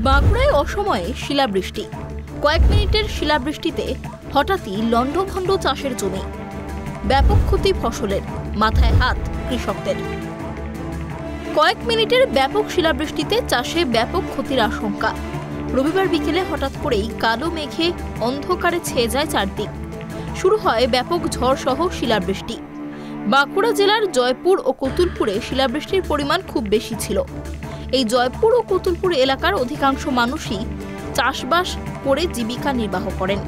বাঁকুড়ায় অসময়ে শিলাবৃষ্টি। কয়েক মিনিটের শিলাবৃষ্টিতে হঠাৎই লন্ডভন্ড চাষের জমি, ব্যাপক ক্ষতি ফসলের, মাথায় হাত কৃষকদের। কয়েক মিনিটের ব্যাপক শিলাবৃষ্টিতে চাষে ব্যাপক ক্ষতির আশঙ্কা। রবিবার বিকেলে হঠাৎ করেই কালো মেঘে অন্ধকারে ছেয়ে যায় চারদিক। শুরু হয় ব্যাপক ঝড় সহ শিলাবৃষ্টি। বাঁকুড়া জেলার জয়পুর ও কতুলপুরে শিলাবৃষ্টির পরিমাণ খুব বেশি ছিল। এই জয়পুর ও কতুলপুর এলাকার অধিকাংশ মানুষই চাষবাস করে জীবিকা নির্বাহ করেন।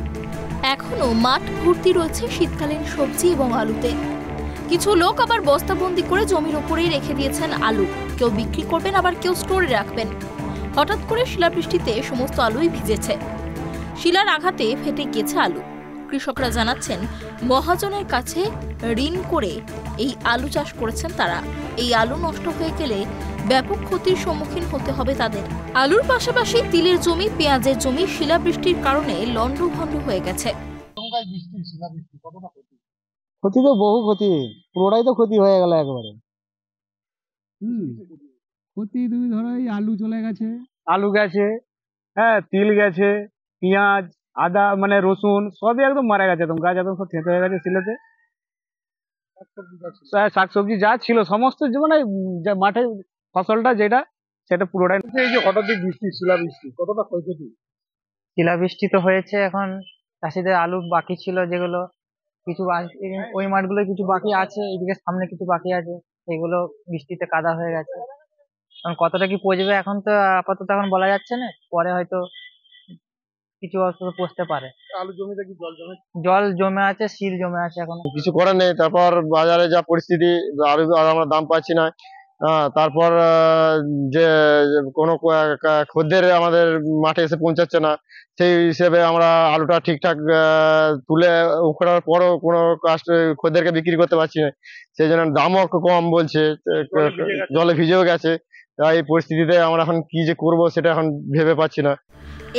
এখনো মাঠ ভর্তি রয়েছে শীতকালীন সবজি এবং আলুতে। কিছু লোক আবার বস্তাবন্দি করে জমির ওপরেই রেখে দিয়েছেন আলু। কেউ বিক্রি করবেন, আবার কেউ স্টোরে রাখবেন। হঠাৎ করে শিলাবৃষ্টিতে সমস্ত আলুই ভিজেছে। শিলার আঘাতে ফেটে গেছে আলু। কৃষকরা জানাচ্ছেন, মহাজনের কাছে ঋণ করে এই আলু চাষ করেছেন তারা। এই আলু নষ্ট হয়ে গেলে ব্যাপক ক্ষতির সম্মুখীন হতে হবে তাদের। আলুর পাশাপাশি তিলের জমি, পেঁয়াজের জমি শিলাবৃষ্টির কারণে লন্ডভন্ড হয়ে গেছে। ক্ষতি তো বহু ক্ষতি, পুরোটাই তো ক্ষতি হয়ে গেল একবারে। ক্ষতি তুমি ধরো এই আলু চলে গেছে, আলু গেছে, হ্যাঁ, তিল গেছে, পেঁয়াজ, আদা মানে রসুন সবই একদম মারা গেছে। একদম গাছ একদম সব থেঁতে হয়ে গেছে শিলেতে। শাকসবজি যা ছিল সমস্ত মানে মাঠে ফসলটা যেটা সেটা পুরোটাই। এই যে হঠাৎ বৃষ্টি, শিলাবৃষ্টি, কতটা ক্ষয়ক্ষতি? শিলাবৃষ্টি তো হয়েছে, এখন চাষিদের আলু বাকি ছিল যেগুলো কিছু ওই মাঠগুলো কিছু বাকি আছে, এদিকে সামনে কিছু বাকি আছে, সেগুলো বৃষ্টিতে কাদা হয়ে গেছে। এখন কতটা কি পচবে এখন তো আপাতত এখন বলা যাচ্ছে না, পরে হয়তো কিছু অসুবিধা পড়তে পারে। আলু জমিতে কি জল জমে আছে, শিল জমে আছে, এখন কিছু করার নেই। তারপর বাজারে যা পরিস্থিতি, আলু আমরা দাম পাচ্ছি না। তারপর যে কোনো খদ্দের আমাদের মাঠে এসে পৌঁছাচ্ছে না, সেই হিসেবে আমরা আলুটা ঠিকঠাক তুলে উঠানোর পরও কোনো খদ্দেরকে বিক্রি করতে পারছি না। সেই জন্য দামও কম বলছে, জলে ভিজেও গেছে। এই পরিস্থিতিতে আমরা এখন কি যে করব সেটা এখন ভেবে পাচ্ছি না।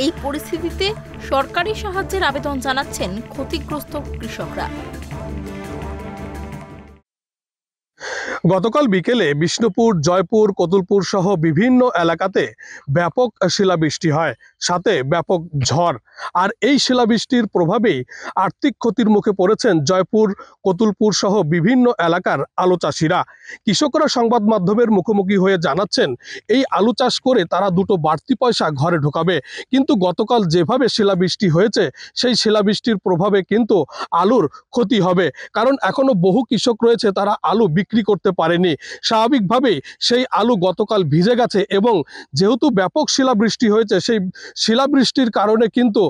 এই পরিস্থিতিতে সরকারি সাহায্যের আবেদন জানাচ্ছেন ক্ষতিগ্রস্ত কৃষকরা। গতকাল বিকেলে বিষ্ণুপুর, জয়পুর, কতুলপুর সহ বিভিন্ন এলাকাতে ব্যাপক শিলাবৃষ্টি হয়, সাথে ব্যাপক ঝড়। আর এই শিলাবৃষ্টির প্রভাবেই আর্থিক ক্ষতির মুখে পড়েছেন জয়পুর, কতুলপুর সহ বিভিন্ন এলাকার আলু চাষিরা। কৃষকরা সংবাদ মাধ্যমের মুখোমুখি হয়ে জানাচ্ছেন, এই আলু চাষ করে তারা দুটো বাড়তি পয়সা ঘরে ঢোকাবে। কিন্তু গতকাল যেভাবে শিলাবৃষ্টি হয়েছে, সেই শিলাবৃষ্টির প্রভাবে কিন্তু আলুর ক্ষতি হবে। কারণ এখনো বহু কৃষক রয়েছে, তারা আলু বিক্রি করতে পারেনি। স্বাভাবিকভাবেই সেই আলু গতকাল ভিজে গেছে এবং যেহেতু ব্যাপক শিলাবৃষ্টি হয়েছে, সেই শিলাবৃষ্টির কারণে কিন্তু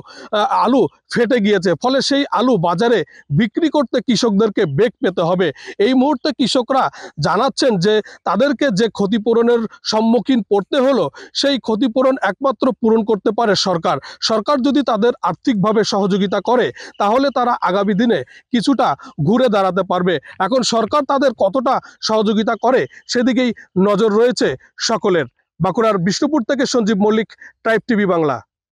আলু ফেটে গিয়েছে। ফলে সেই আলু বাজারে বিক্রি করতে কৃষকদেরকে বেগ পেতে হবে। এই মুহূর্তে কৃষকরা জানাচ্ছেন যে তাদেরকে যে ক্ষতিপূরণের সম্মুখীন পড়তে হলো, সেই ক্ষতিপূরণ একমাত্র পূরণ করতে পারে সরকার। সরকার যদি তাদের আর্থিকভাবে সহযোগিতা করে, তাহলে তারা আগামী দিনে কিছুটা ঘুরে দাঁড়াতে পারবে। এখন সরকার তাদের কতটা সহযোগিতা করে সেদিকেই নজর রয়েছে সকলের। বাঁকুড়ার বিষ্ণুপুর থেকে সঞ্জীব মল্লিক, ট্রাইব টিভি বাংলা।